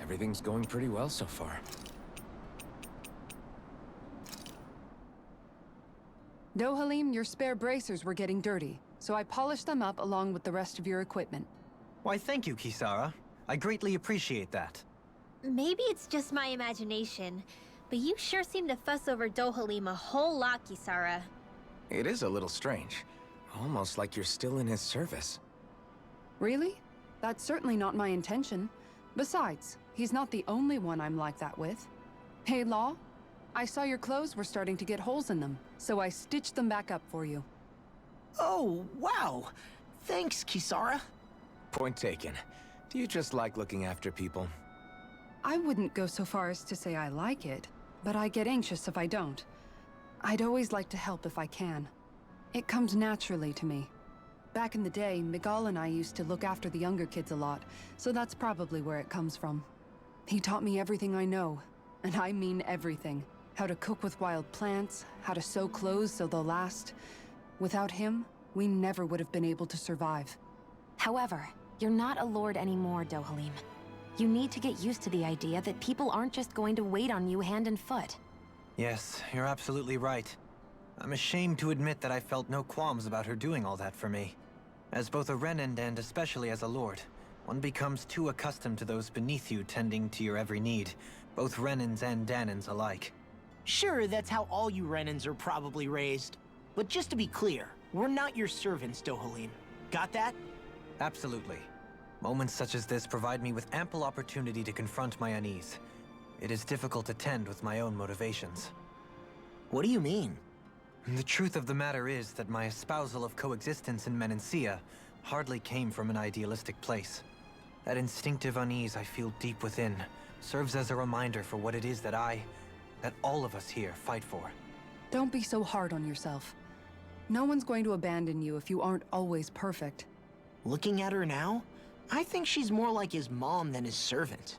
Everything's going pretty well so far. Dohalim, your spare bracers were getting dirty, so I polished them up along with the rest of your equipment. Why, thank you, Kisara. I greatly appreciate that. Maybe it's just my imagination, but you sure seem to fuss over Dohalim a whole lot, Kisara. It is a little strange. Almost like you're still in his service. Really? That's certainly not my intention. Besides, he's not the only one I'm like that with. Hey, Law, I saw your clothes were starting to get holes in them, so I stitched them back up for you. Oh, wow. Thanks, Kisara. Point taken. Do you just like looking after people? I wouldn't go so far as to say I like it, but I get anxious if I don't. I'd always like to help if I can. It comes naturally to me. Back in the day, Miguel and I used to look after the younger kids a lot, so that's probably where it comes from. He taught me everything I know, and I mean everything. How to cook with wild plants, how to sew clothes so they'll last. Without him, we never would have been able to survive. However, you're not a lord anymore, Dohalim. You need to get used to the idea that people aren't just going to wait on you hand and foot. Yes, you're absolutely right. I'm ashamed to admit that I felt no qualms about her doing all that for me. As both a Renan and especially as a lord, one becomes too accustomed to those beneath you tending to your every need, both Renans and Danans alike. Sure, that's how all you Renans are probably raised. But just to be clear, we're not your servants, Dohalim. Got that? Absolutely. Moments such as this provide me with ample opportunity to confront my unease. It is difficult to tend with my own motivations. What do you mean? The truth of the matter is that my espousal of coexistence in Menancia hardly came from an idealistic place. That instinctive unease I feel deep within serves as a reminder for what it is that all of us here fight for. Don't be so hard on yourself. No one's going to abandon you if you aren't always perfect. Looking at her now, I think she's more like his mom than his servant.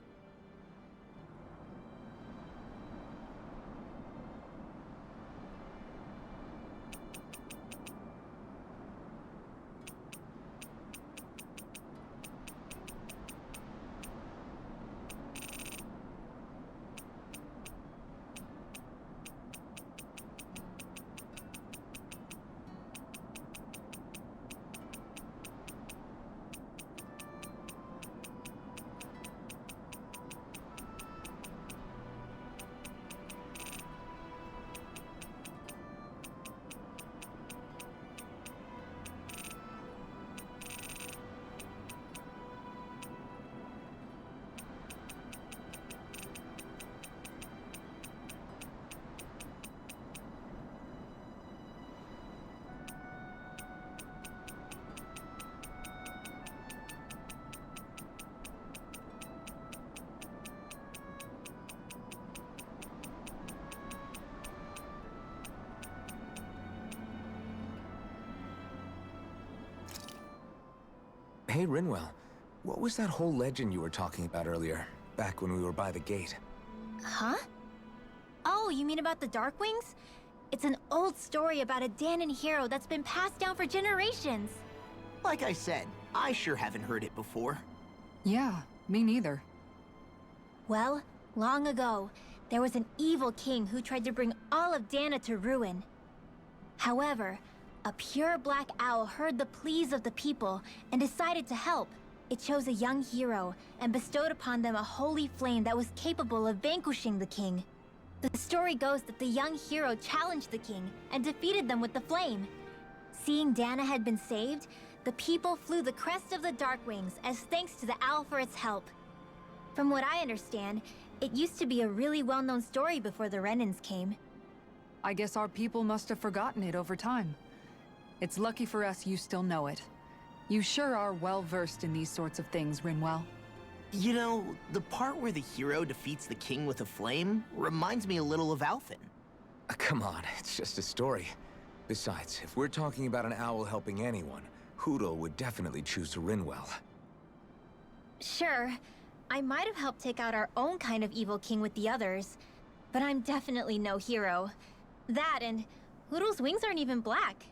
Hey, Rinwell. What was that whole legend you were talking about earlier, back when we were by the gate? Huh? Oh, you mean about the Darkwings? It's an old story about a Danan hero that's been passed down for generations. Like I said, I sure haven't heard it before. Yeah, me neither. Well, long ago, there was an evil king who tried to bring all of Dana to ruin. However, a pure black owl heard the pleas of the people and decided to help. It chose a young hero and bestowed upon them a holy flame that was capable of vanquishing the king. The story goes that the young hero challenged the king and defeated them with the flame. Seeing Dana had been saved, the people flew the crest of the Darkwings as thanks to the owl for its help. From what I understand, it used to be a really well-known story before the Renans came. I guess our people must have forgotten it over time. It's lucky for us you still know it. You sure are well-versed in these sorts of things, Rinwell. You know, the part where the hero defeats the king with a flame reminds me a little of Alphen. Come on, it's just a story. Besides, if we're talking about an owl helping anyone, Hoodle would definitely choose Rinwell. Sure, I might have helped take out our own kind of evil king with the others, but I'm definitely no hero. That and Hoodle's wings aren't even black.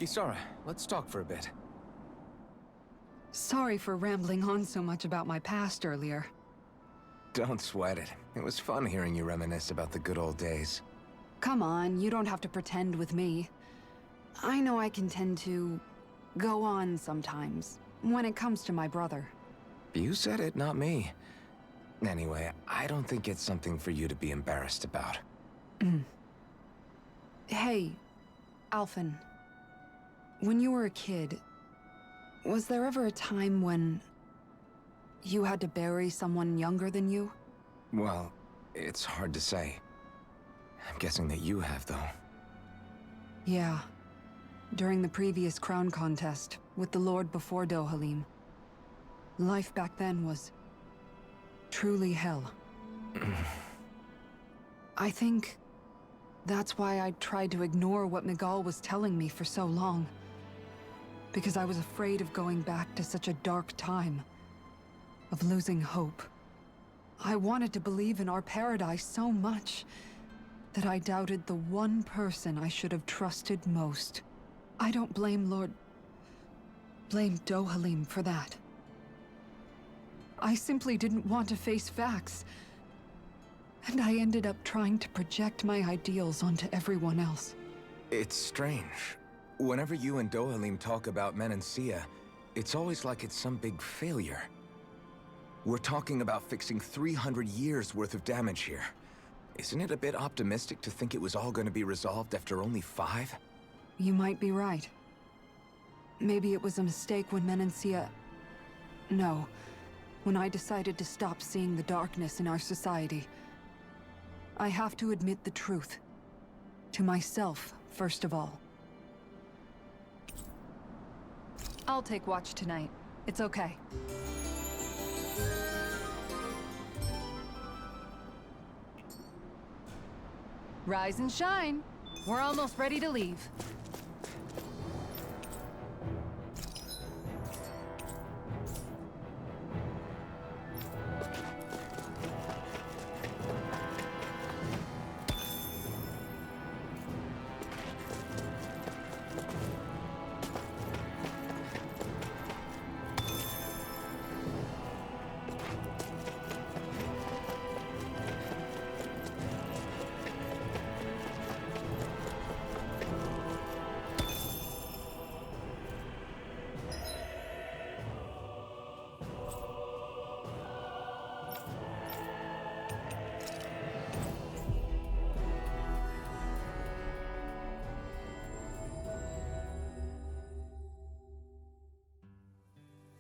Kisara, let's talk for a bit. Sorry for rambling on so much about my past earlier. Don't sweat it. It was fun hearing you reminisce about the good old days. Come on, you don't have to pretend with me. I know I can tend to go on sometimes, when it comes to my brother. You said it, not me. Anyway, I don't think it's something for you to be embarrassed about. Hey, Alphen. When you were a kid, was there ever a time when you had to bury someone younger than you? Well, it's hard to say. I'm guessing that you have, though. Yeah. During the previous crown contest, with the Lord before Dohalim. Life back then was truly hell. I think that's why I tried to ignore what Miguel was telling me for so long. Because I was afraid of going back to such a dark time. Of losing hope. I wanted to believe in our paradise so much that I doubted the one person I should have trusted most. I don't blame blame Dohalim for that. I simply didn't want to face facts. And I ended up trying to project my ideals onto everyone else. It's strange. Whenever you and Dohalim talk about Menancia, it's always like it's some big failure. We're talking about fixing 300 years worth of damage here. Isn't it a bit optimistic to think it was all going to be resolved after only 5? You might be right. Maybe it was a mistake when Menancia... No. When I decided to stop seeing the darkness in our society. I have to admit the truth. To myself, first of all. I'll take watch tonight. It's okay. Rise and shine. We're almost ready to leave.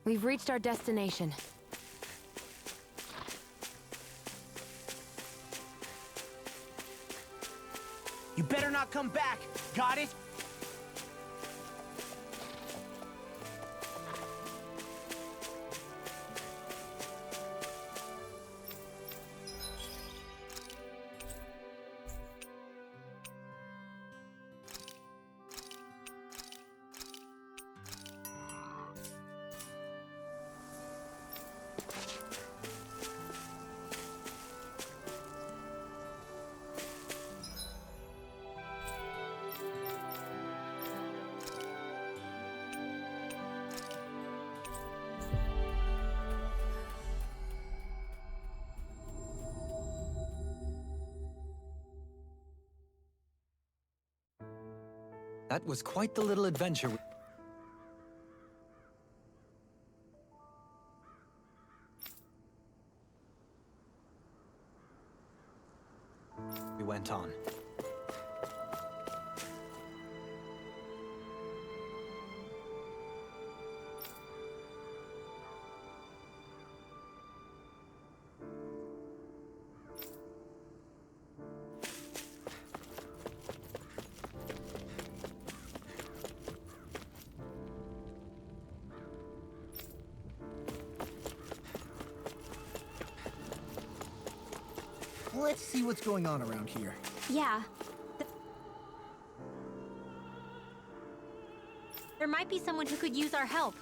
We've reached our destination. You better not come back. Got it? That was quite the little adventure. We went on. Let's see what's going on around here. Yeah. There might be someone who could use our help.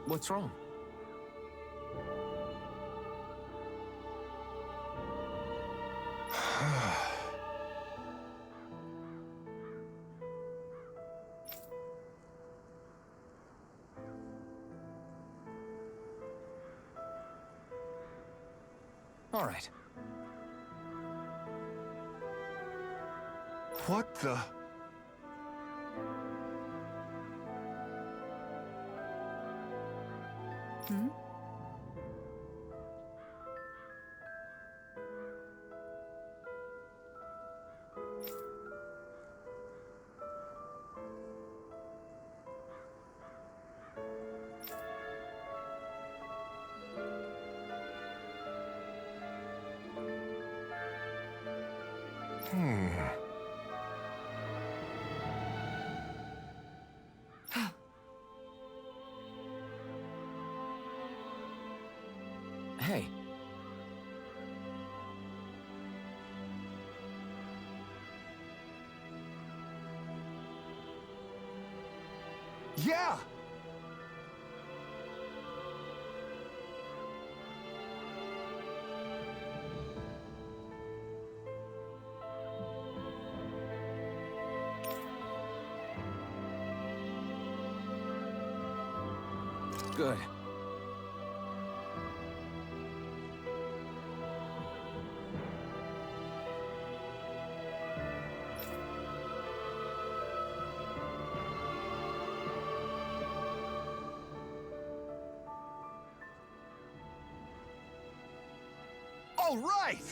What's wrong? All right. What the? Hmm? Hey. Yeah! Good. All right!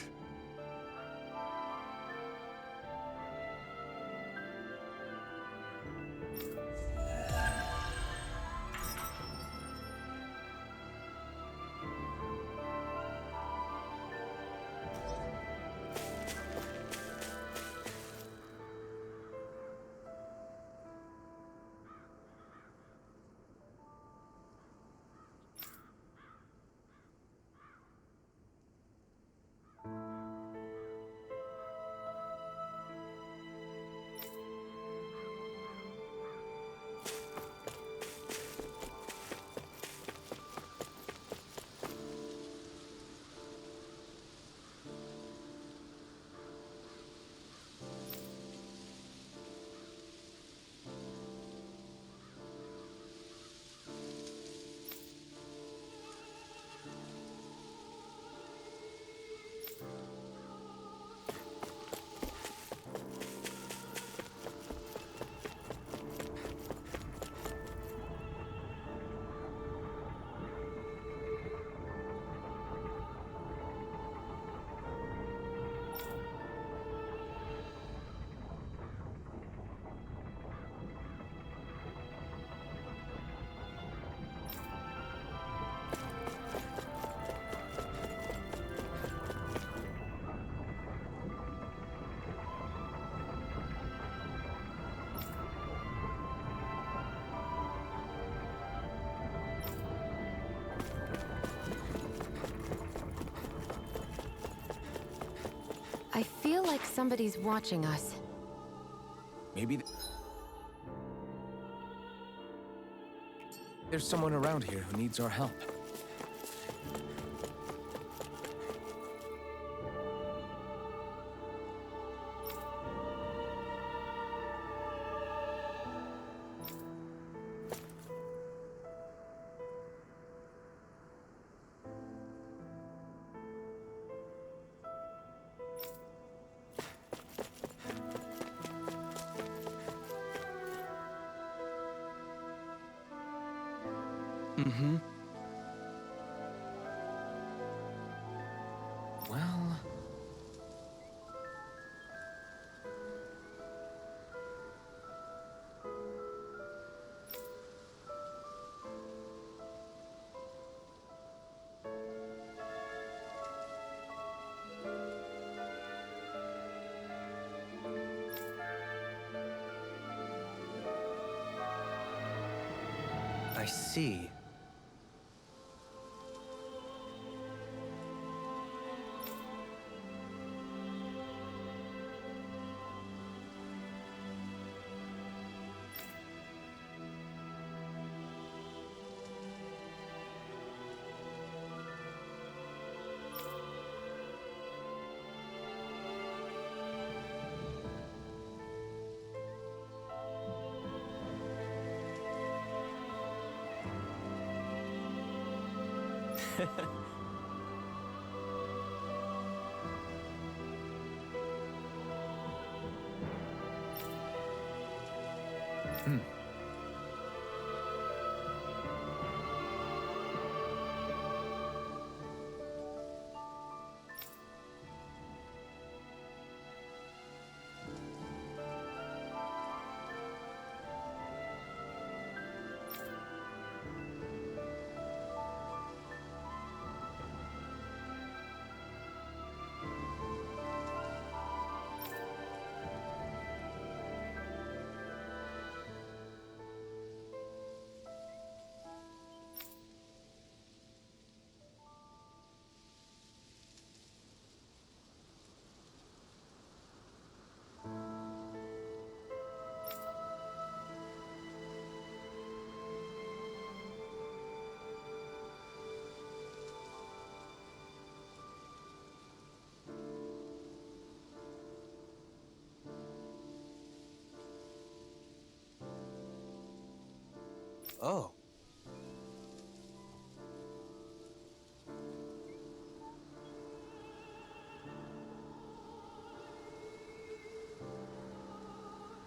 I feel like somebody's watching us. Maybe there's someone around here who needs our help. Mm-hmm. Well... I see. Oh.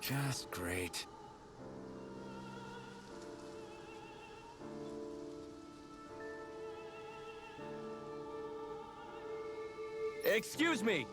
Just great. Excuse me!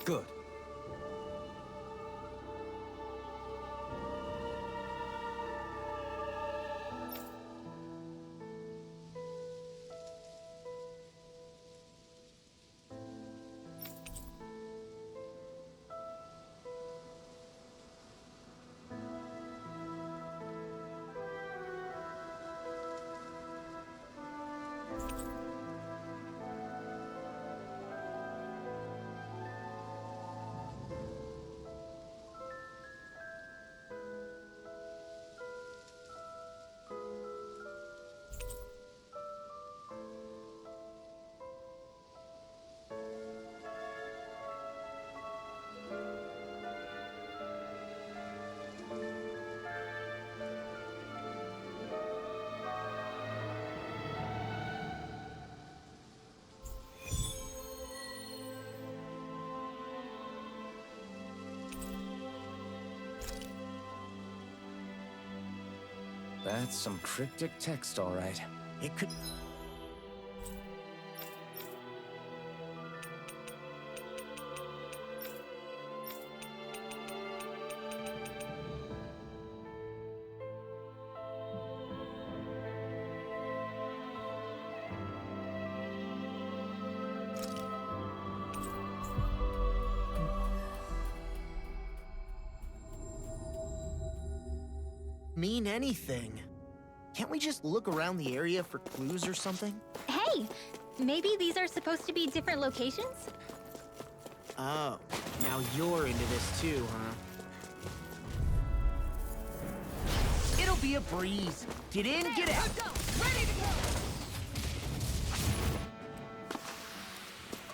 Good. That's some cryptic text, all right. It could... mean anything. Can't we just look around the area for clues or something? Hey, maybe these are supposed to be different locations? Oh, now you're into this too, huh? It'll be a breeze. Get in, get out.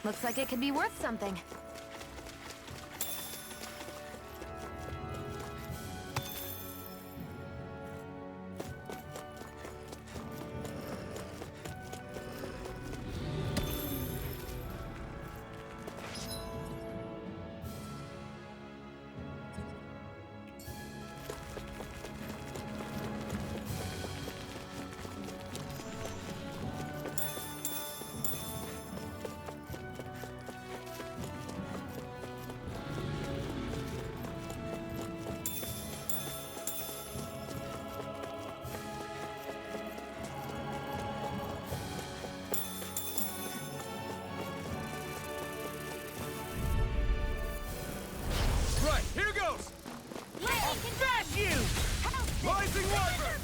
Looks like it could be worth something. Rising Rider!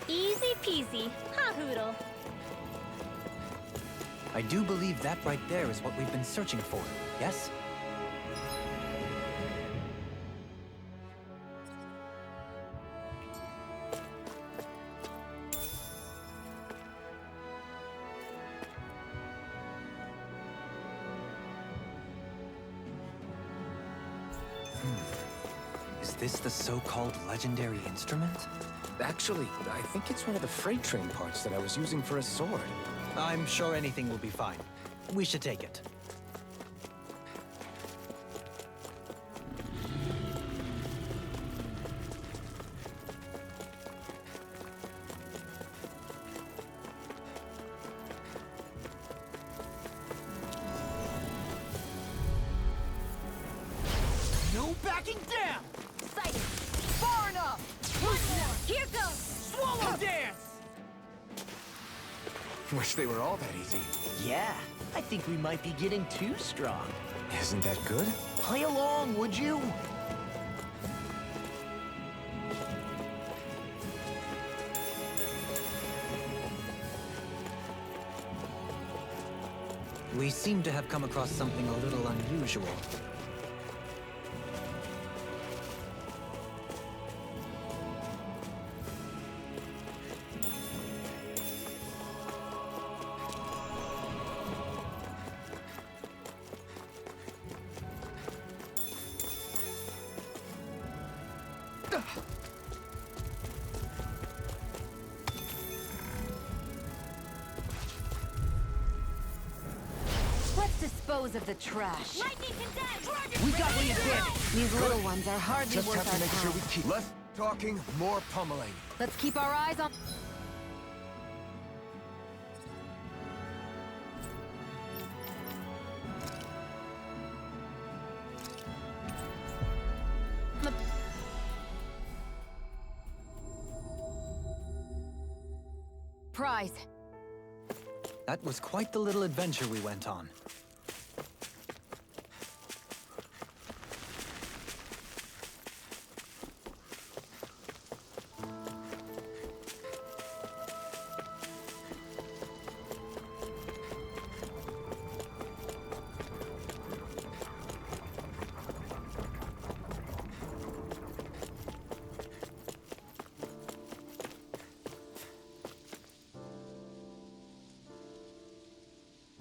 Easy peasy, ha hoodle. I do believe that right there is what we've been searching for, yes? Is this the so-called legendary instrument? Actually, I think it's one of the freight train parts that I was using for a sword. I'm sure anything will be fine. We should take it. No backing down! Sighted. Far enough! One more. Here goes. Swallow dance! Wish they were all that easy. Yeah, I think we might be getting too strong. Isn't that good? Play along, would you? We seem to have come across something a little unusual. Let's dispose of the trash. Lightning condensed. We got the advantage. These little ones are hardly Just worth have to our make sure we time. keep less talking, more pummeling. Let's keep our eyes on... Prize. That was quite the little adventure we went on.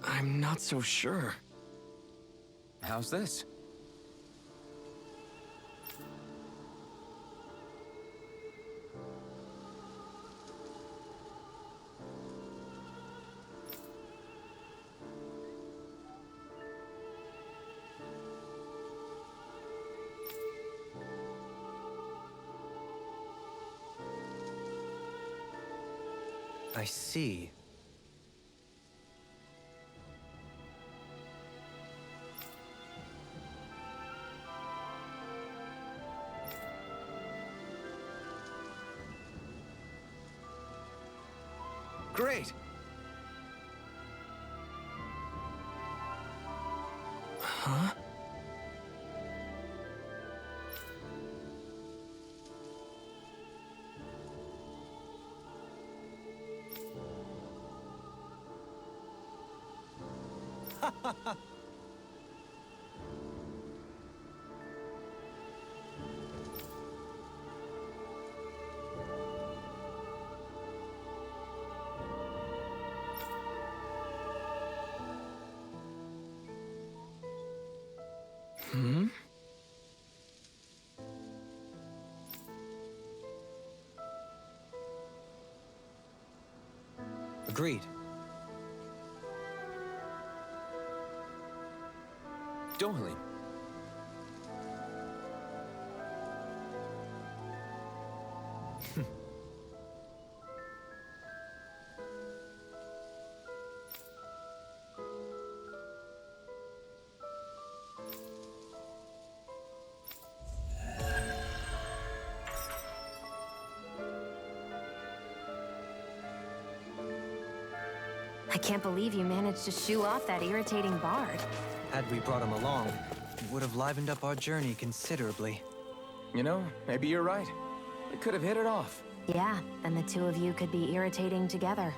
I'm not so sure. How's this? I see. Great! Huh? Hmm? Agreed. Doherty. I can't believe you managed to shoo off that irritating bard. Had we brought him along, It would have livened up our journey considerably. You know, maybe you're right. We could have hit it off. Yeah, and the two of you could be irritating together.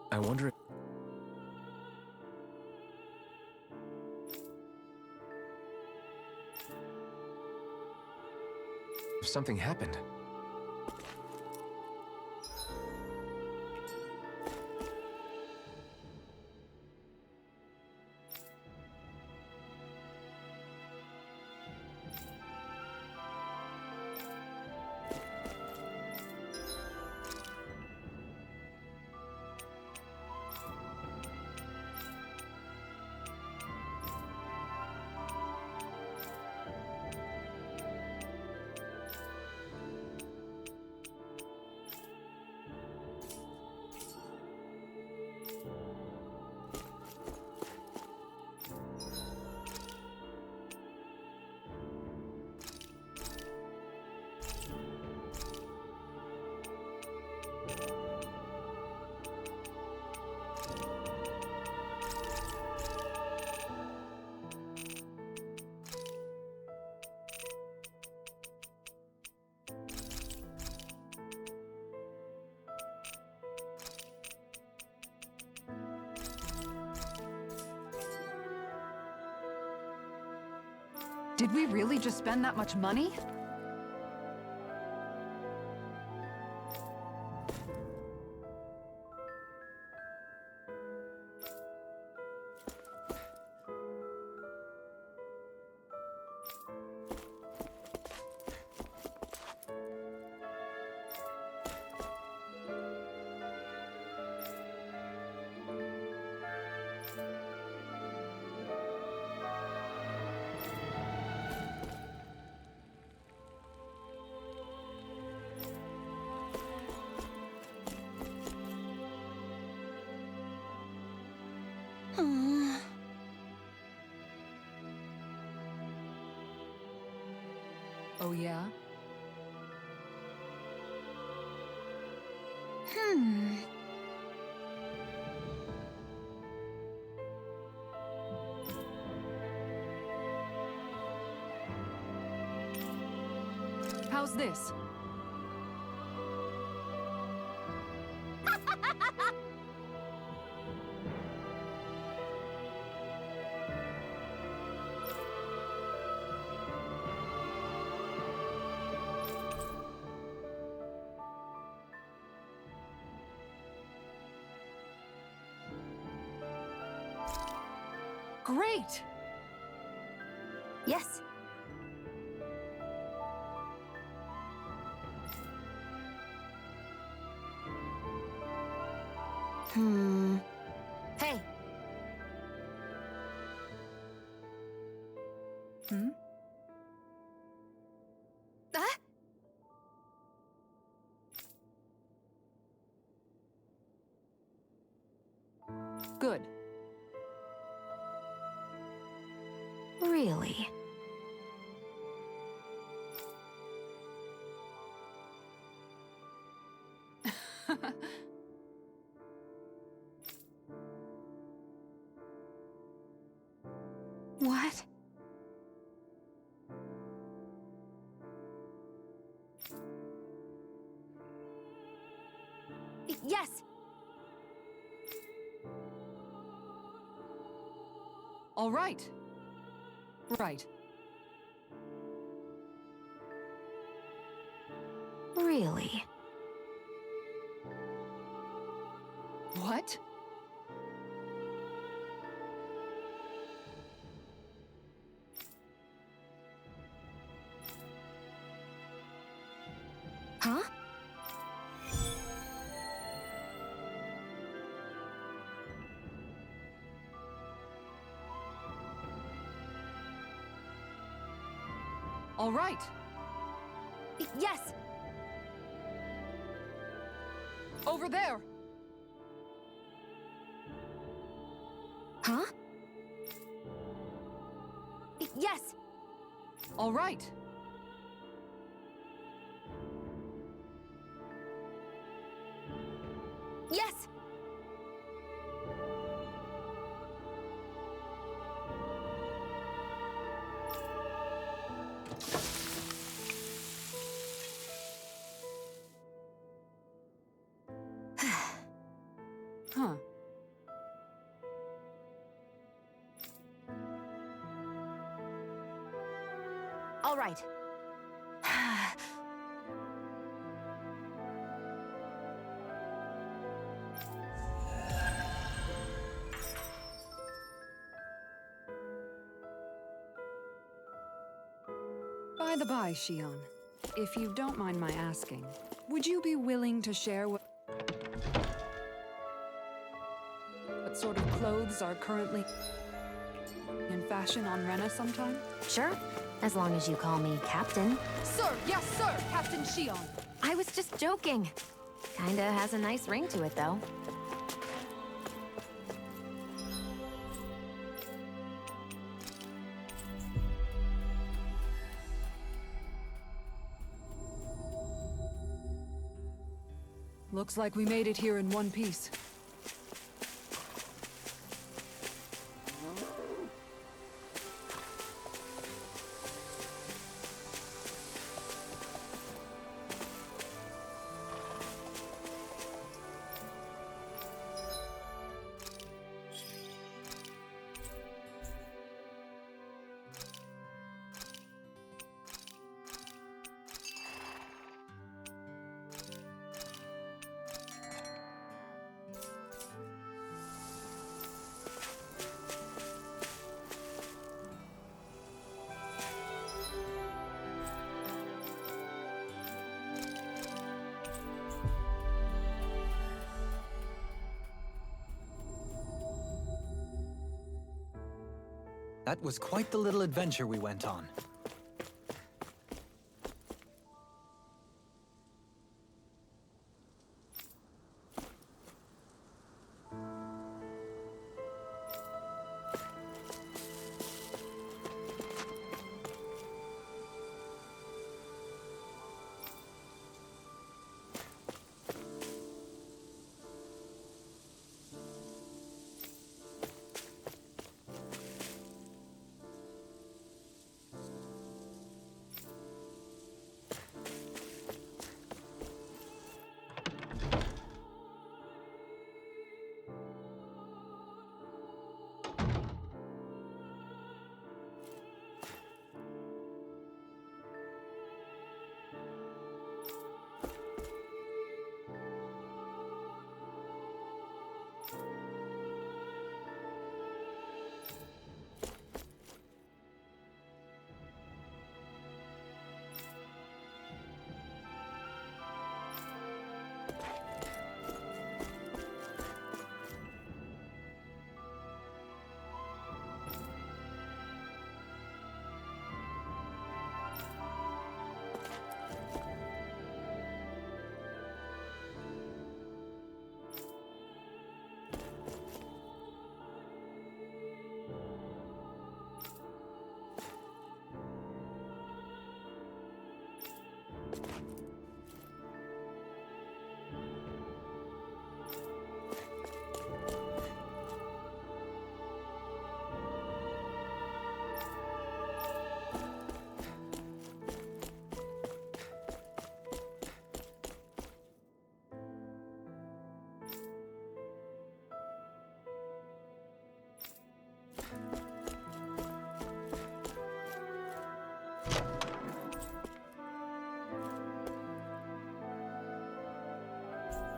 I wonder if something happened. Did we really just spend that much money? Oh, yeah? How's this? Great! Yes. Hey. Hmm? Ah! Good. Really? What? Yes! All right. Right. Really? What? Huh? All right. Yes! Over there. Huh? Yes! All right. Yes! Huh. All right. By the by, Shion, if you don't mind my asking, would you be willing to share what sort of clothes are currently in fashion on Rena sometime? Sure, as long as you call me Captain. Sir! Yes, sir! Captain Shion! I was just joking. Kinda has a nice ring to it, though. Looks like we made it here in one piece. That was quite the little adventure we went on.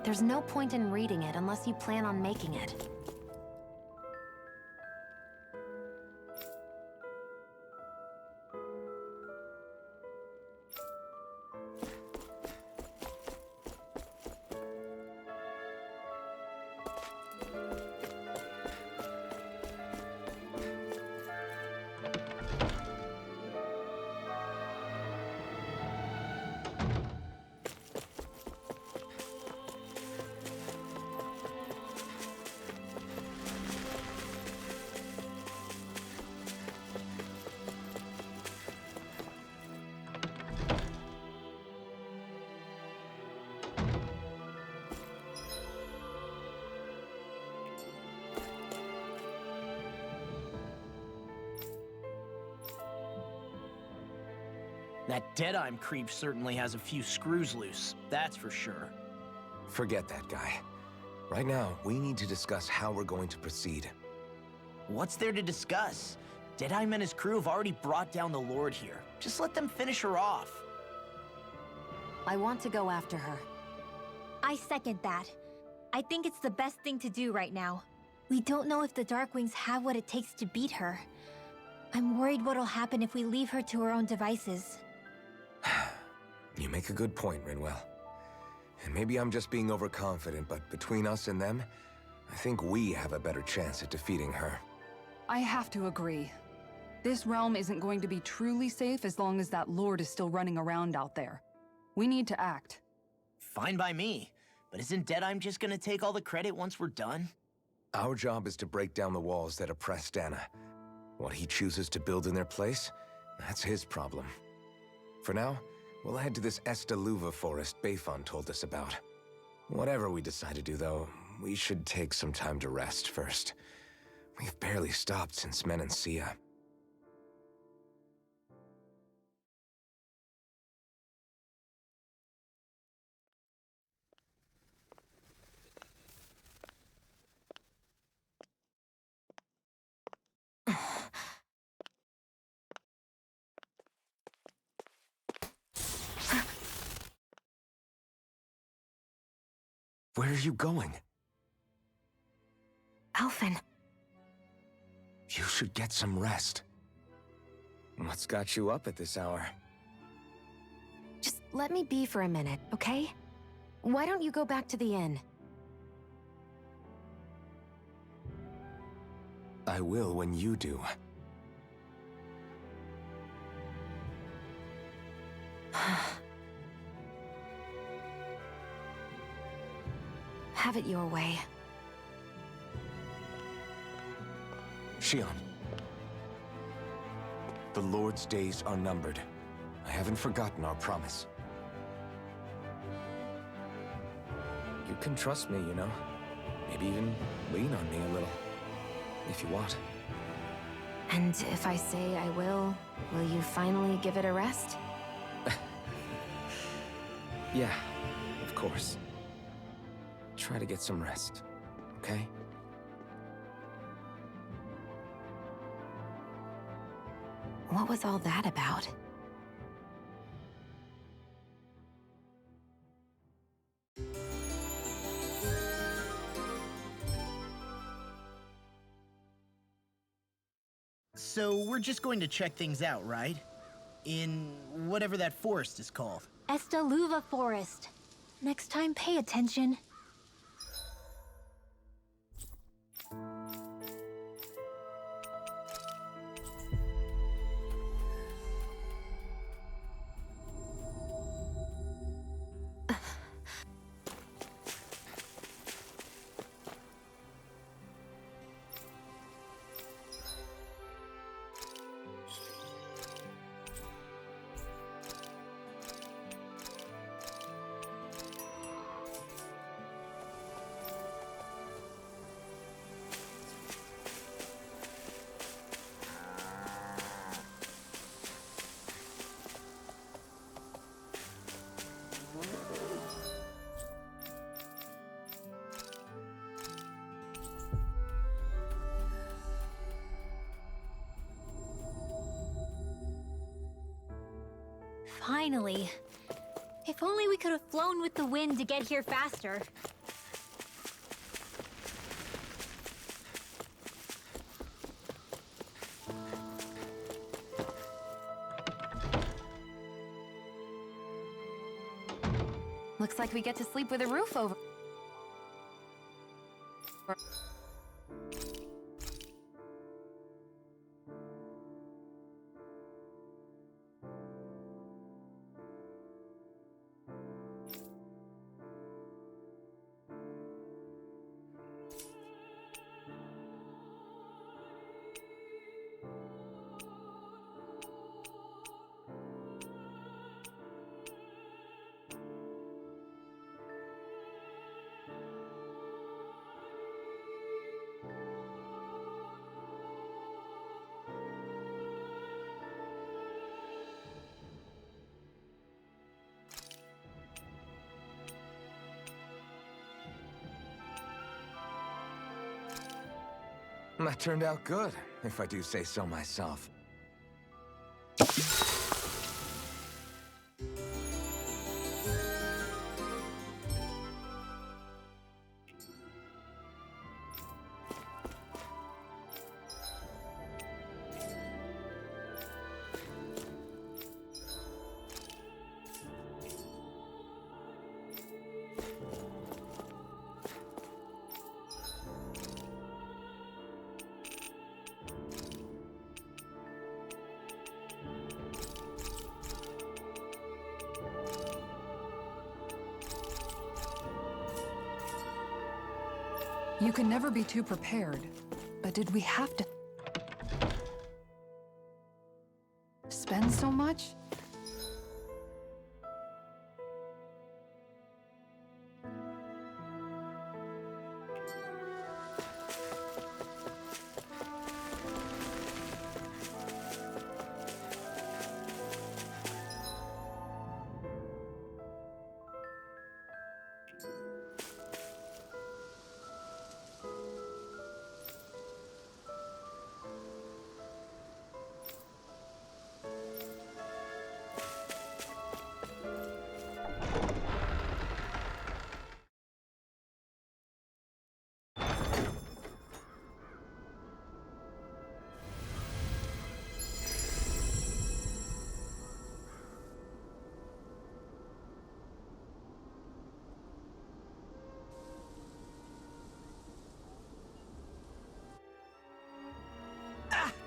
There's no point in reading it unless you plan on making it. That Deadeye creep certainly has a few screws loose, that's for sure. Forget that guy. Right now, we need to discuss how we're going to proceed. What's there to discuss? Deadeye and his crew have already brought down the Lord here. Just let them finish her off. I want to go after her. I second that. I think it's the best thing to do right now. We don't know if the Darkwings have what it takes to beat her. I'm worried what'll happen if we leave her to her own devices. You make a good point, Rinwell. And maybe I'm just being overconfident, but between us and them, I think we have a better chance at defeating her. I have to agree. This realm isn't going to be truly safe as long as that Lord is still running around out there. We need to act. Fine by me. But isn't Deadeye just gonna take all the credit once we're done? Our job is to break down the walls that oppress Dana. What he chooses to build in their place, that's his problem. For now, we'll head to this Esta forest Bayfon told us about. Whatever we decide to do, though, we should take some time to rest first. We've barely stopped since Menancia. Where are you going? Alphen. You should get some rest. What's got you up at this hour? Just let me be for a minute, okay? Why don't you go back to the inn? I will when you do. Have it your way. Shion. The Lord's days are numbered. I haven't forgotten our promise. You can trust me, you know. Maybe even lean on me a little. If you want. And if I say I will you finally give it a rest? Yeah, of course. Try to get some rest, okay? What was all that about? So we're just going to check things out, right? In whatever that forest is called. Esta Forest. Next time, pay attention. Finally. If only we could have flown with the wind to get here faster. Looks like we get to sleep with a roof over. That turned out good, if I do say so myself. You can never be too prepared, but did we have to spend so much?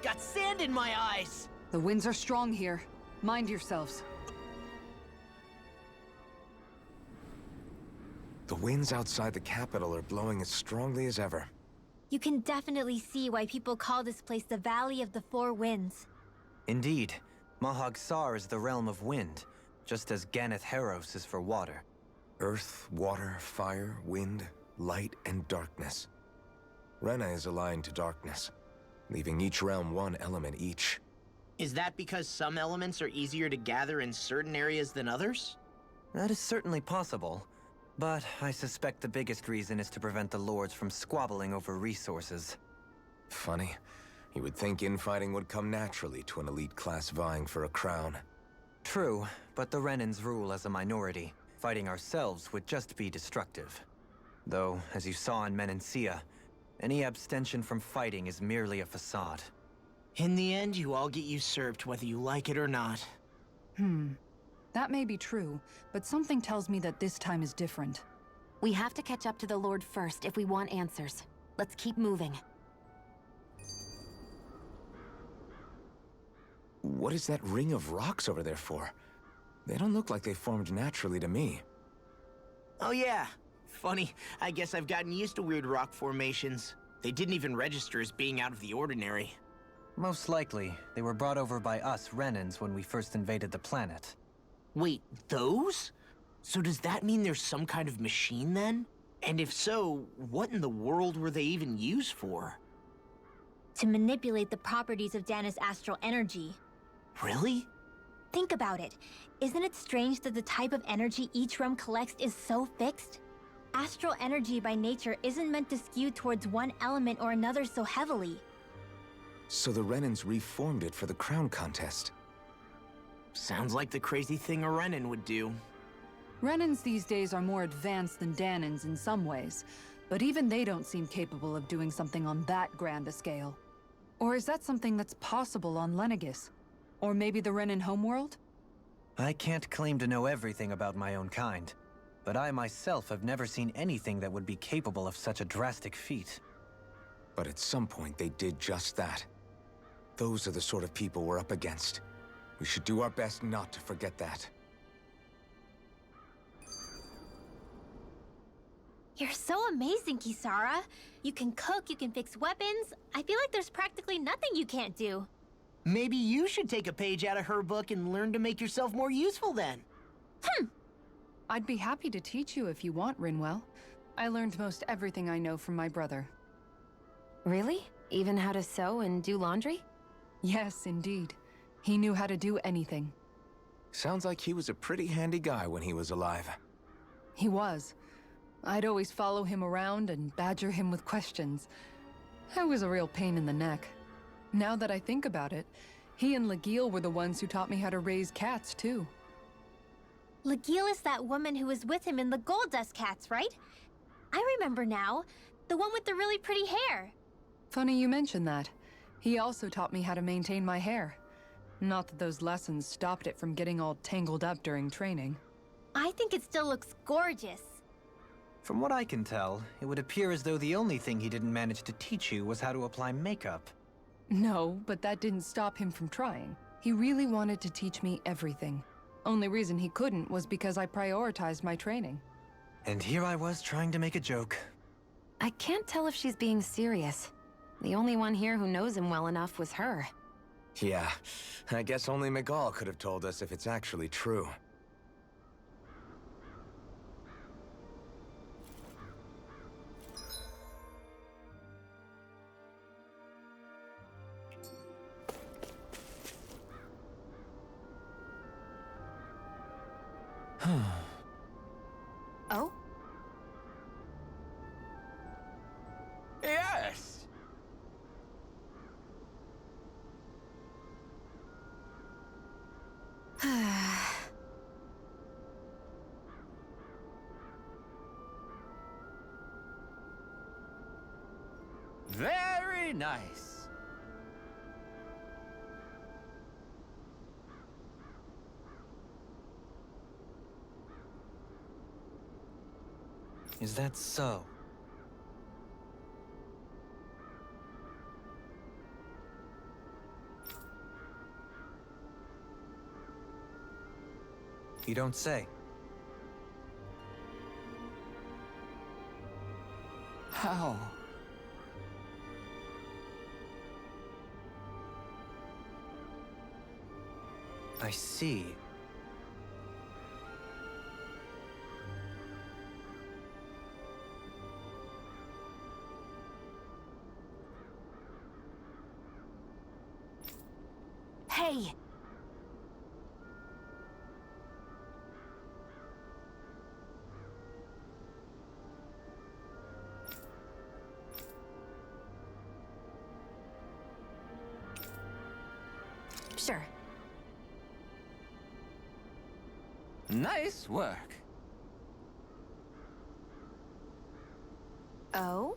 Got sand in my eyes! The winds are strong here. Mind yourselves. The winds outside the capital are blowing as strongly as ever. You can definitely see why people call this place the Valley of the Four Winds. Indeed. Mahag Sar is the realm of wind, just as Ganeth Heros is for water. Earth, water, fire, wind, light, and darkness. Rena is aligned to darkness, leaving each realm one element each. Is that because some elements are easier to gather in certain areas than others? That is certainly possible, but I suspect the biggest reason is to prevent the lords from squabbling over resources. Funny. You would think infighting would come naturally to an elite class vying for a crown. True, but the Renans rule as a minority. Fighting ourselves would just be destructive. Though, as you saw in Menancia, any abstention from fighting is merely a facade. In the end, you all get usurped whether you like it or not. That may be true, but something tells me that this time is different. We have to catch up to the Lord first if we want answers. Let's keep moving. What is that ring of rocks over there for? They don't look like they formed naturally to me. Oh yeah. Funny, I guess I've gotten used to weird rock formations. They didn't even register as being out of the ordinary. Most likely, they were brought over by us Renans when we first invaded the planet. Wait, those? So does that mean there's some kind of machine then? And if so, what in the world were they even used for? To manipulate the properties of Dana's astral energy. Really? Think about it. Isn't it strange that the type of energy each realm collects is so fixed? Astral energy by nature isn't meant to skew towards one element or another so heavily. So the Renans reformed it for the crown contest. Sounds like the crazy thing a Renan would do. Renans these days are more advanced than Danans in some ways, but even they don't seem capable of doing something on that grand a scale. Or is that something that's possible on Lenegis? Or maybe the Renan homeworld? I can't claim to know everything about my own kind. But I myself have never seen anything that would be capable of such a drastic feat. But at some point, they did just that. Those are the sort of people we're up against. We should do our best not to forget that. You're so amazing, Kisara. You can cook, you can fix weapons. I feel like there's practically nothing you can't do. Maybe you should take a page out of her book and learn to make yourself more useful then. I'd be happy to teach you if you want, Rinwell. I learned most everything I know from my brother. Really? Even how to sew and do laundry? Yes, indeed. He knew how to do anything. Sounds like he was a pretty handy guy when he was alive. He was. I'd always follow him around and badger him with questions. I was a real pain in the neck. Now that I think about it, he and Legil were the ones who taught me how to raise cats, too. Legil is that woman who was with him in the Gold Dust Cats, right? I remember now. The one with the really pretty hair. Funny you mention that. He also taught me how to maintain my hair. Not that those lessons stopped it from getting all tangled up during training. I think it still looks gorgeous. From what I can tell, it would appear as though the only thing he didn't manage to teach you was how to apply makeup. No, but that didn't stop him from trying. He really wanted to teach me everything. Only reason he couldn't was because I prioritized my training. And here I was trying to make a joke. I can't tell if she's being serious. The only one here who knows him well enough was her. Yeah, I guess only Miguel could have told us if it's actually true. Oh? Yes! Very nice. Is that so? You don't say. How? I see. Hey! Sure. Nice work. Oh?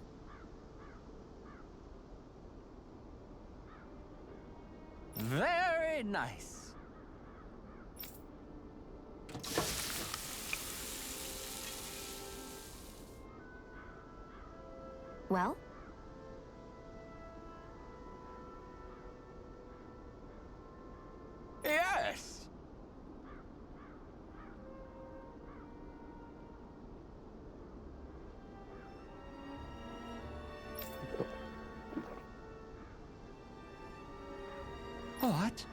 Very nice. Well? Yes! What?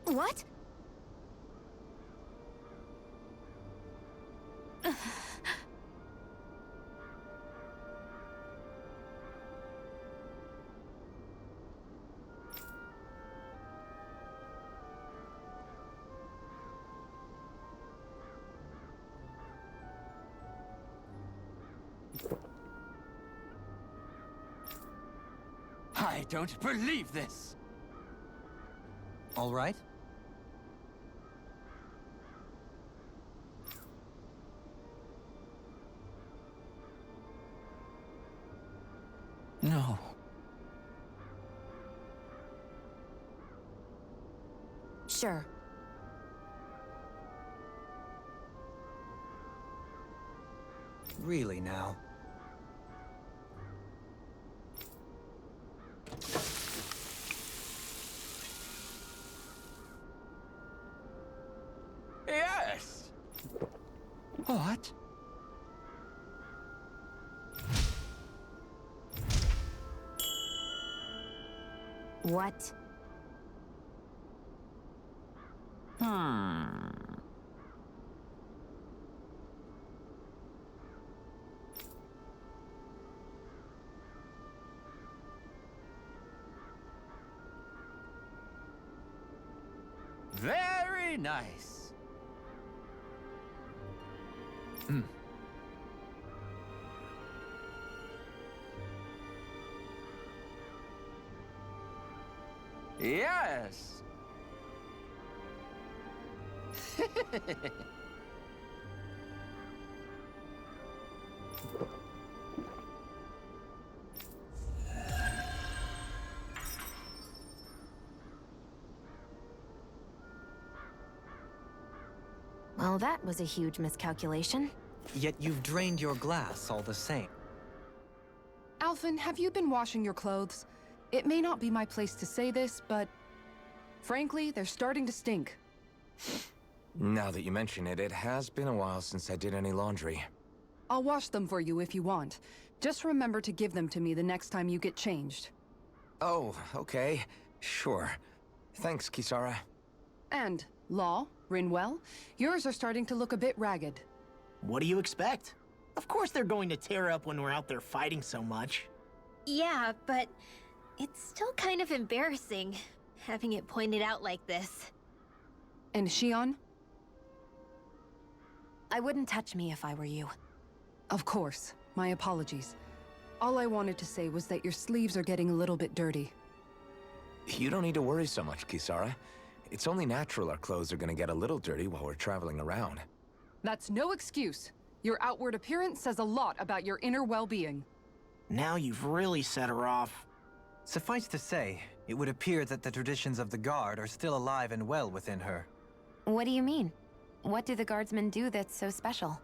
What? I don't believe this. All right? No. Sure. Really now? Yes! What? What? Very nice. Yes. Well, that was a huge miscalculation. Yet you've drained your glass all the same. Alphen, have you been washing your clothes? It may not be my place to say this, but frankly, they're starting to stink. Now that you mention it, it has been a while since I did any laundry. I'll wash them for you if you want. Just remember to give them to me the next time you get changed. Oh, okay. Sure. Thanks, Kisara. And, Law, Rinwell, yours are starting to look a bit ragged. What do you expect? Of course they're going to tear up when we're out there fighting so much. Yeah, but it's still kind of embarrassing, having it pointed out like this. And Shion? I wouldn't touch me if I were you. Of course. My apologies. All I wanted to say was that your sleeves are getting a little bit dirty. You don't need to worry so much, Kisara. It's only natural our clothes are gonna get a little dirty while we're traveling around. That's no excuse. Your outward appearance says a lot about your inner well-being. Now you've really set her off. Suffice to say, it would appear that the traditions of the Guard are still alive and well within her. What do you mean? What do the guardsmen do that's so special?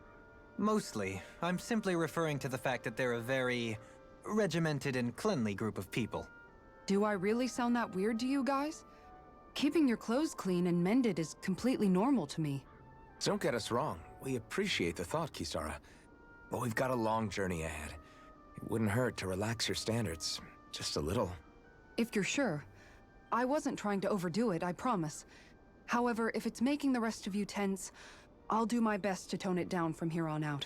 Mostly, I'm simply referring to the fact that they're a very regimented and cleanly group of people. Do I really sound that weird to you guys? Keeping your clothes clean and mended is completely normal to me. Don't get us wrong. We appreciate the thought, Kisara. But we've got a long journey ahead. It wouldn't hurt to relax your standards. Just a little. If you're sure. I wasn't trying to overdo it, I promise. However, if it's making the rest of you tense, I'll do my best to tone it down from here on out.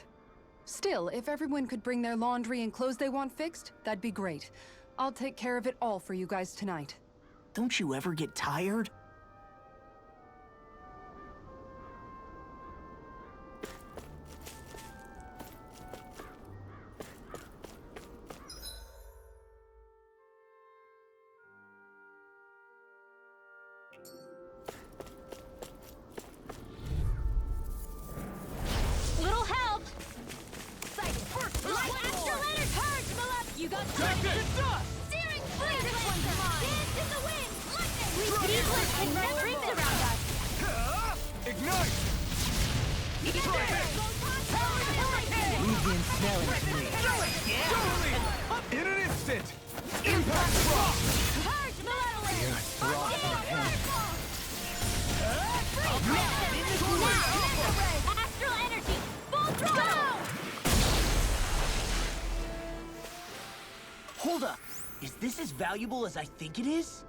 Still, if everyone could bring their laundry and clothes they want fixed, that'd be great. I'll take care of it all for you guys tonight. Don't you ever get tired? Little help! Light astral energy! Purge, Malep! You got steering free! This one's mine! Dance in the wind! Lightning! We speedless and never around us! Ignite! Leave the ensnaring to me. Totally! In an instant! Impact frost! Purge, malevolence! Astral energy! Full throttle! Hold up! Is this as valuable as I think it is?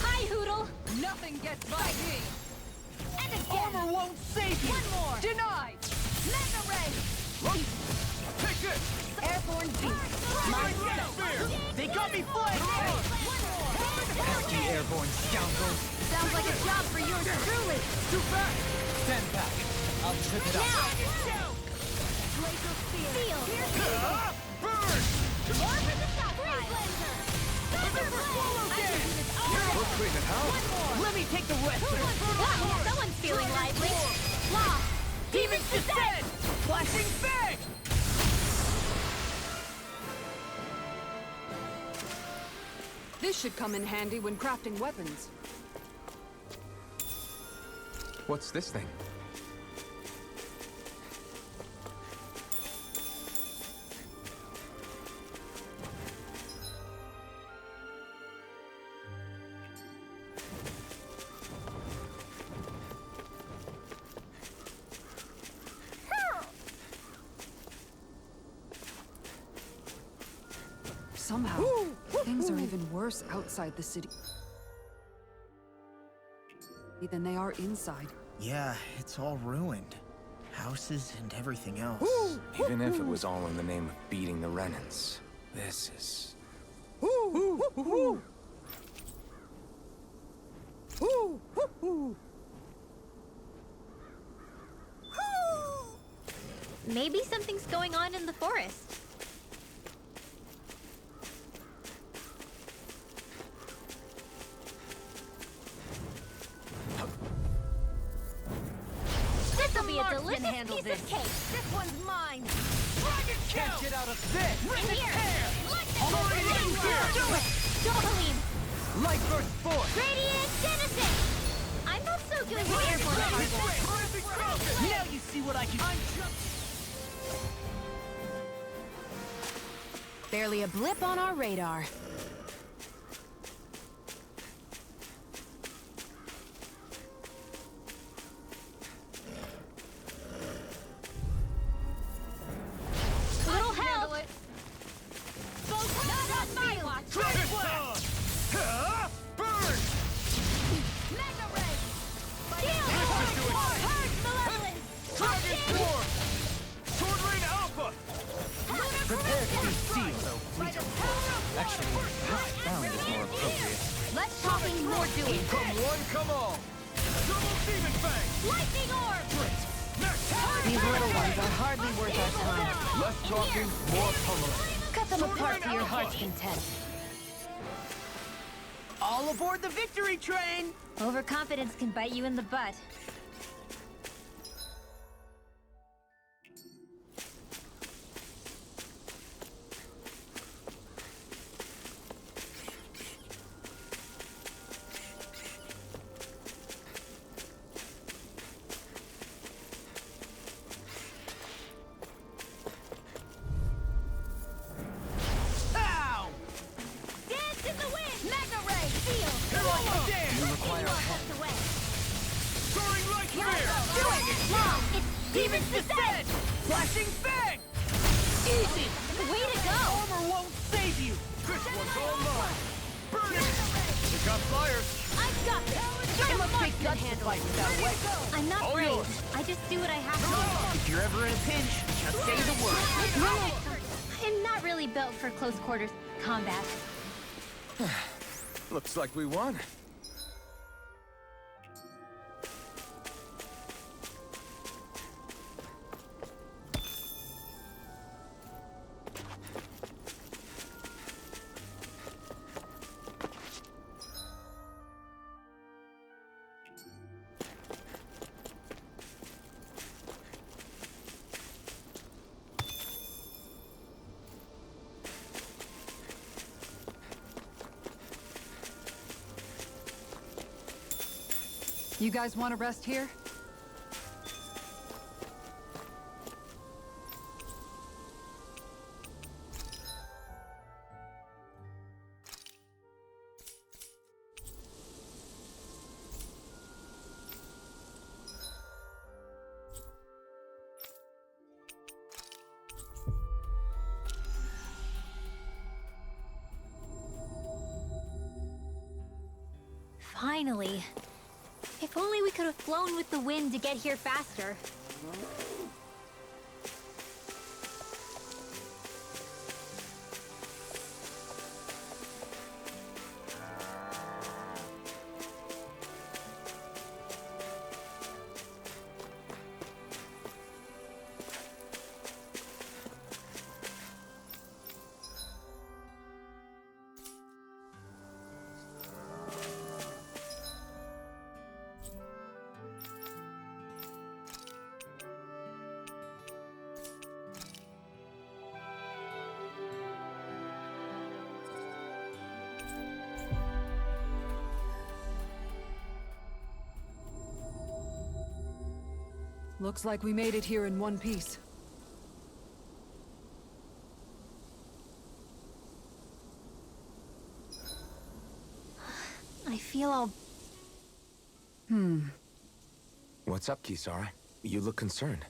Hi, Hoodle! Nothing gets by me! And again! Armor won't save you! One more! Denied! Mega ray! Take this! Airborne beast! They got me flanked! Pesky airborne scoundrels. Sounds like a job for yours truly! Too fast! Stand back. I'll trip it up. Seal! Burn! Orb in the stockpile! Thunder Blade! I can do this all day! We're cleaning house. One more! Let me take the rest. Wow, someone's feeling lively! Lost! Demons descend! Flashing fang! This should come in handy when crafting weapons. What's this thing? Somehow, things are even worse outside the city than they are inside. Yeah, it's all ruined. Houses and everything else. Even if it was all in the name of beating the Renans, this is... Maybe something's going on in the forest. This'll be a delicious piece of cake. This one's mine. Dragon Can't kill! get out of this! In here. Already in here! Do it. Dohalim. Light burst forth! Radiant Genesis. I'm not so good with airborne targets. Now you see what I can... Barely a blip on our radar. Little help. Not on my watch. Burn! Mega Ray. Shield. This should do it. Purge Malevolence. Dragon Storm! Sword Rain Alpha! Prepare to be sealed, though, fleeter. Actually, this sound is more appropriate. Less talking, more doing. Come one, come all! Double Demon Fang! Lightning Orb. These little ones are hardly worth our time. Less talking, more pummeling. Cut them apart to your heart's content. All aboard the victory train! Overconfidence can bite you in the butt. Ow! Dance in the wind. Mega Ray. Seal. You require Walked away. Soaring Light Do Spear! it. Long. It's Demons Descent. Flashing fang! Easy! Way to go. Armor won't save you! This one's all mine! Burn it! You got flyers! I've got this. It must take guts to fight without weight. I'm not All brave. yours. I just do what I have to. If you're ever in a pinch, just say the word. I'm not really built for close quarters combat. Looks like we won. You guys want to rest here? Finally. If only we could have flown with the wind to get here faster. Looks like we made it here in one piece. I feel all... What's up, Kisara? You look concerned.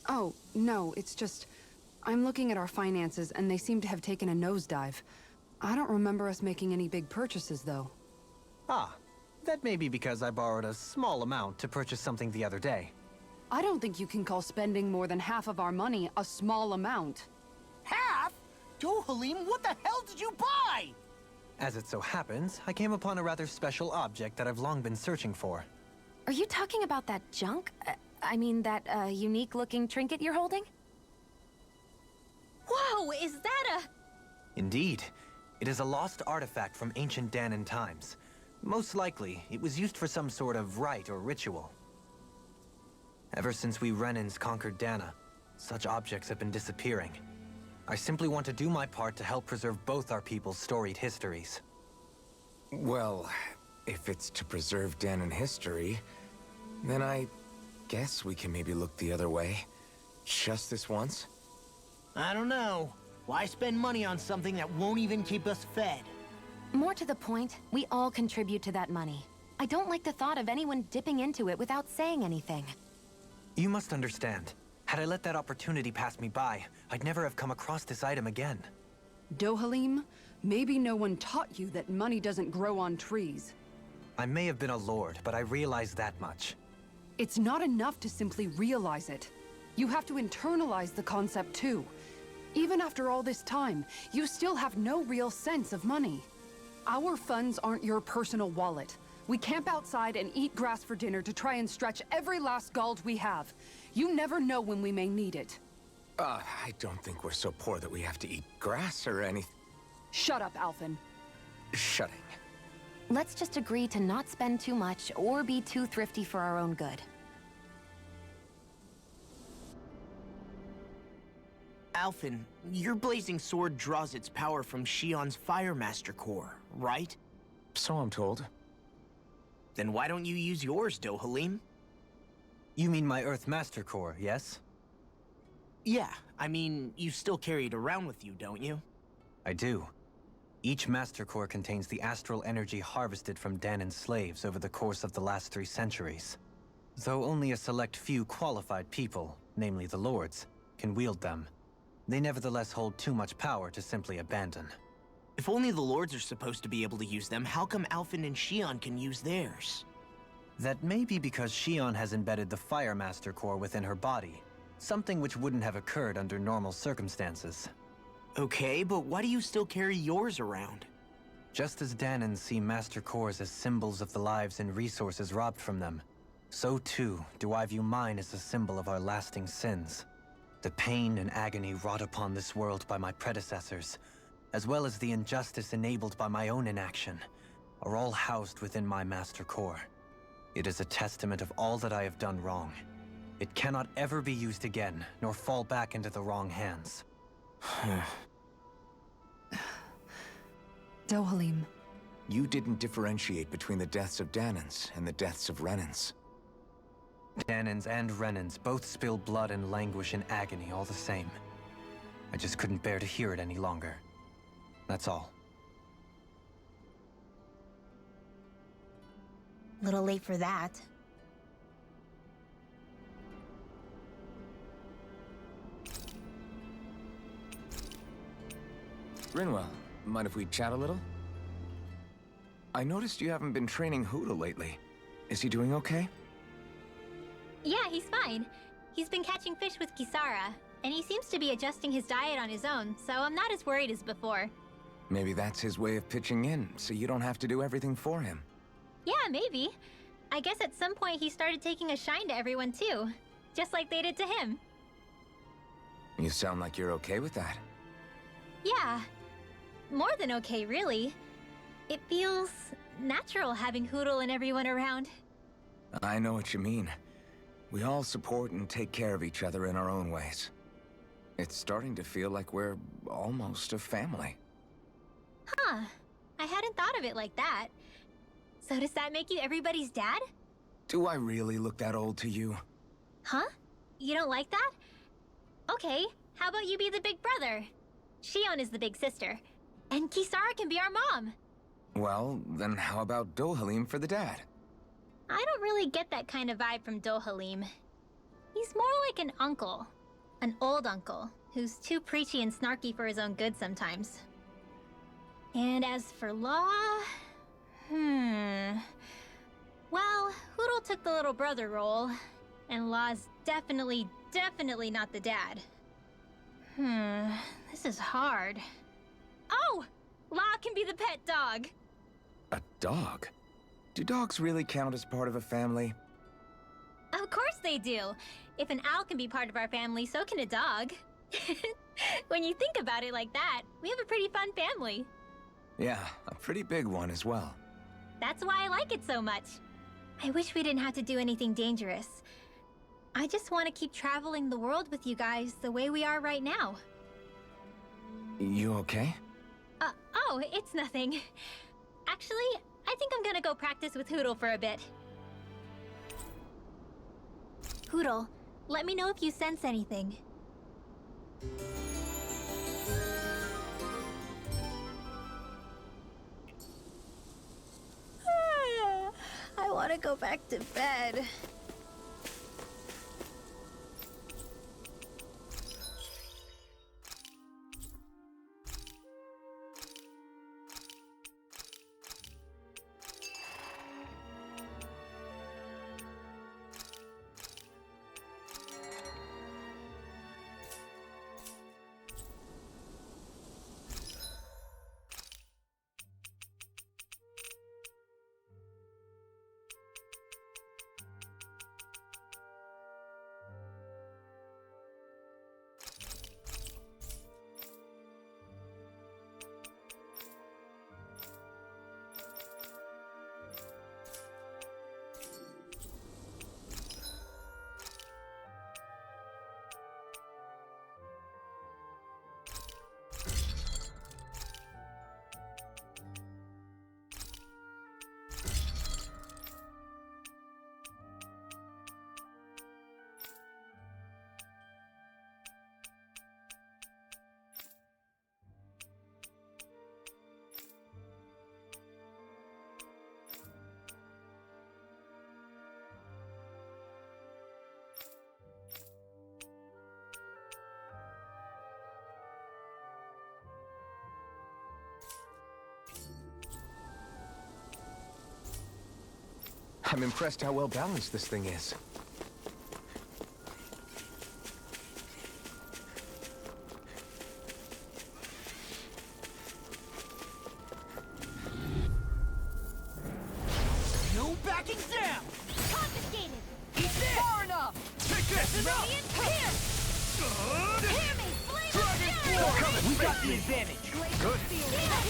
Oh, no, it's just... I'm looking at our finances, and they seem to have taken a nosedive. I don't remember us making any big purchases, though. Ah, that may be because I borrowed a small amount to purchase something the other day. I don't think you can call spending more than half of our money a small amount. Half? Dohalim, what the hell did you buy? As it so happens, I came upon a rather special object that I've long been searching for. Are you talking about that junk? I mean, that, unique-looking trinket you're holding? Whoa, is that a... Indeed. It is a lost artifact from ancient Danan times. Most likely, it was used for some sort of rite or ritual. Ever since we Renans conquered Dana, such objects have been disappearing. I simply want to do my part to help preserve both our people's storied histories. Well, if it's to preserve Danan history, then I guess we can maybe look the other way. Just this once? I don't know. Why spend money on something that won't even keep us fed? More to the point, we all contribute to that money. I don't like the thought of anyone dipping into it without saying anything. You must understand. Had I let that opportunity pass me by, I'd never have come across this item again. Dohalim, maybe no one taught you that money doesn't grow on trees. I may have been a lord, but I realize that much. It's not enough to simply realize it. You have to internalize the concept too. Even after all this time, you still have no real sense of money. Our funds aren't your personal wallet. We camp outside and eat grass for dinner to try and stretch every last gold we have. You never know when we may need it. I don't think we're so poor that we have to eat grass or anything. Shut up, Alphen. Shutting. Let's just agree to not spend too much or be too thrifty for our own good. Alphen, your blazing sword draws its power from Shion's Fire Master core, right? So I'm told. Then why don't you use yours, Dohalim? You mean my Earth Master Core, yes? Yeah, I mean, you still carry it around with you, don't you? I do. Each Master Core contains the astral energy harvested from Danan's slaves over the course of the last 3 centuries. Though only a select few qualified people, namely the Lords, can wield them, they nevertheless hold too much power to simply abandon. If only the Lords are supposed to be able to use them, how come Alphen and Shion can use theirs? That may be because Shion has embedded the Fire Master Core within her body, something which wouldn't have occurred under normal circumstances. Okay, but why do you still carry yours around? Just as Danans see Master Cores as symbols of the lives and resources robbed from them, so too do I view mine as a symbol of our lasting sins. The pain and agony wrought upon this world by my predecessors, as well as the injustice enabled by my own inaction, are all housed within my Master Core. It is a testament of all that I have done wrong. It cannot ever be used again, nor fall back into the wrong hands. Dohalim. You didn't differentiate between the deaths of Danans and the deaths of Renans. Danans and Renans both spill blood and languish in agony all the same. I just couldn't bear to hear it any longer. That's all. Little late for that. Rinwell, mind if we chat a little? I noticed you haven't been training Huda lately. Is he doing okay? Yeah, he's fine. He's been catching fish with Kisara, and he seems to be adjusting his diet on his own, so I'm not as worried as before. Maybe that's his way of pitching in, so you don't have to do everything for him. Yeah, maybe. I guess at some point he started taking a shine to everyone too, just like they did to him. You sound like you're okay with that. Yeah. More than okay, really. It feels natural having Hoodle and everyone around. I know what you mean. We all support and take care of each other in our own ways. It's starting to feel like we're almost a family. Huh. I hadn't thought of it like that. So does that make you everybody's dad? Do I really look that old to you? Huh? You don't like that? Okay, how about you be the big brother? Shion is the big sister. And Kisara can be our mom. Well, then how about Dohalim for the dad? I don't really get that kind of vibe from Dohalim. He's more like an uncle. An old uncle, who's too preachy and snarky for his own good sometimes. And as for Law... Well, Hootle took the little brother role, and Law's definitely not the dad. This is hard. Oh! Law can be the pet dog! A dog? Do dogs really count as part of a family? Of course they do! If an owl can be part of our family, so can a dog. When you think about it like that, we have a pretty fun family. Yeah, a pretty big one as well. That's why I like it so much. I wish we didn't have to do anything dangerous. I just want to keep traveling the world with you guys the way we are right now. You okay? Oh, it's nothing. Actually, I think I'm gonna go practice with Hootle for a bit. Hootle, let me know if you sense anything. I want to go back to bed. I'm impressed how well balanced this thing is. No backing down! Confiscated! Eat this! Far enough! Take this! Radiant Pierce! Hear me! Flame Dragon of Force! Fury! We got the advantage! Good.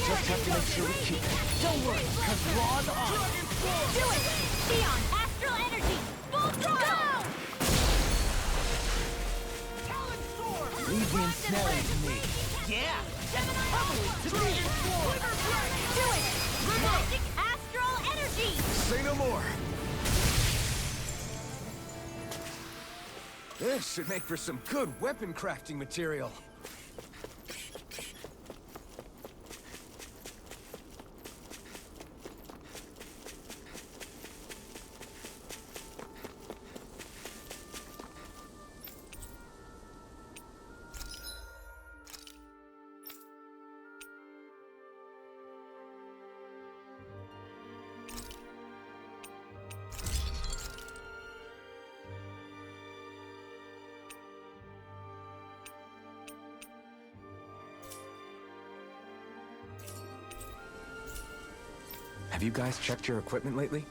Just have to make sure we keep it. Don't worry, cause Law's on! Dragon Force! Do it! Beyond Astral Energy! Full throttle! Talon Sword! Leave the ensnaring to me. Yeah! Dragon Force! Do it! Magic Astral Energy! Say no more. This should make for some good weapon crafting material. Have you guys checked your equipment lately?